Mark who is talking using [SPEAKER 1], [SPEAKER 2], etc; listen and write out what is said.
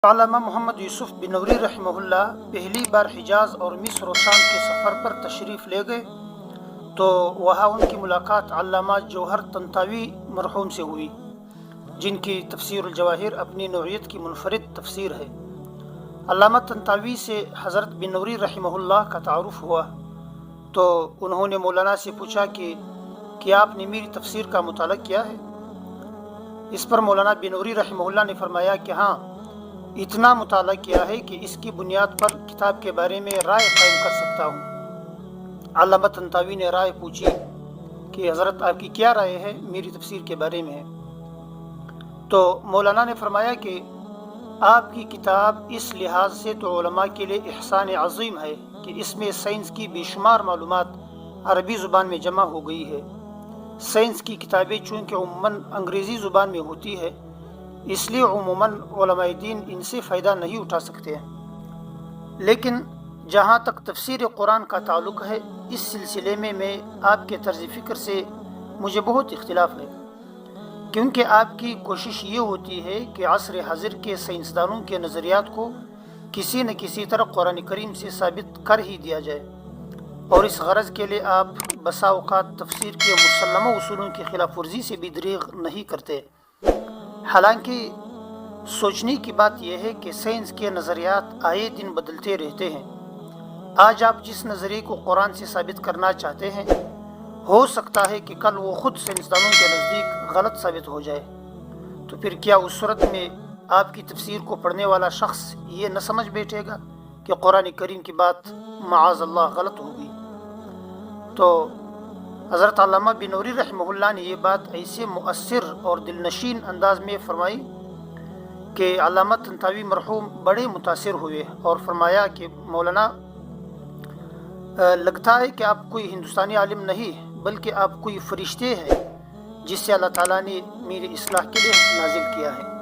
[SPEAKER 1] علامہ محمد یوسف بنوری رحمہ اللہ پہلی بار حجاز اور مصر و شام کے سفر پر تشریف لے گئے تو وہاں ان کی ملاقات علامہ جوہر طنطاوی مرحوم سے ہوئی، جن کی تفسیر الجواہر اپنی نوعیت کی منفرد تفسیر ہے۔ علامہ طنطاوی سے حضرت بنوری رحمہ اللہ کا تعارف ہوا تو انہوں نے مولانا سے پوچھا کہ کیا آپ نے میری تفسیر کا مطالعہ کیا ہے؟ اس پر مولانا بنوری رحمہ اللہ نے فرمایا کہ ہاں، اتنا مطالعہ کیا ہے کہ اس کی بنیاد پر کتاب کے بارے میں رائے قائم کر سکتا ہوں۔ علامہ طنطاوی نے رائے پوچھی کہ حضرت آپ کی کیا رائے ہے میری تفسیر کے بارے میں ہے؟ تو مولانا نے فرمایا کہ آپ کی کتاب اس لحاظ سے تو علماء کے لیے احسان عظیم ہے کہ اس میں سائنس کی بے شمار معلومات عربی زبان میں جمع ہو گئی ہے۔ سائنس کی کتابیں چونکہ عموماً انگریزی زبان میں ہوتی ہے، اس لیے عموماً علماء دین ان سے فائدہ نہیں اٹھا سکتے ہیں، لیکن جہاں تک تفسیر قرآن کا تعلق ہے، اس سلسلے میں آپ کے طرز فکر سے مجھے بہت اختلاف ہے، کیونکہ آپ کی کوشش یہ ہوتی ہے کہ عصر حاضر کے سائنسدانوں کے نظریات کو کسی نہ کسی طرح قرآن کریم سے ثابت کر ہی دیا جائے، اور اس غرض کے لیے آپ بسا اوقات تفسیر کے مسلمہ اصولوں کی خلاف ورزی سے بھی دریغ نہیں کرتے۔ حالانکہ سوچنے کی بات یہ ہے کہ سائنس کے نظریات آئے دن بدلتے رہتے ہیں۔ آج آپ جس نظریے کو قرآن سے ثابت کرنا چاہتے ہیں، ہو سکتا ہے کہ کل وہ خود سائنسدانوں کے نزدیک غلط ثابت ہو جائے، تو پھر کیا اس صورت میں آپ کی تفسیر کو پڑھنے والا شخص یہ نہ سمجھ بیٹھے گا کہ قرآن کریم کی بات معاذ اللہ غلط ہوگی؟ تو حضرت علامہ بنوری رحمہ اللہ نے یہ بات ایسے مؤثر اور دلنشین انداز میں فرمائی کہ علامہ طنطاوی مرحوم بڑے متاثر ہوئے اور فرمایا کہ مولانا، لگتا ہے کہ آپ کوئی ہندوستانی عالم نہیں بلکہ آپ کوئی فرشتے ہیں جس سے اللہ تعالیٰ نے میری اصلاح کے لیے نازل کیا ہے۔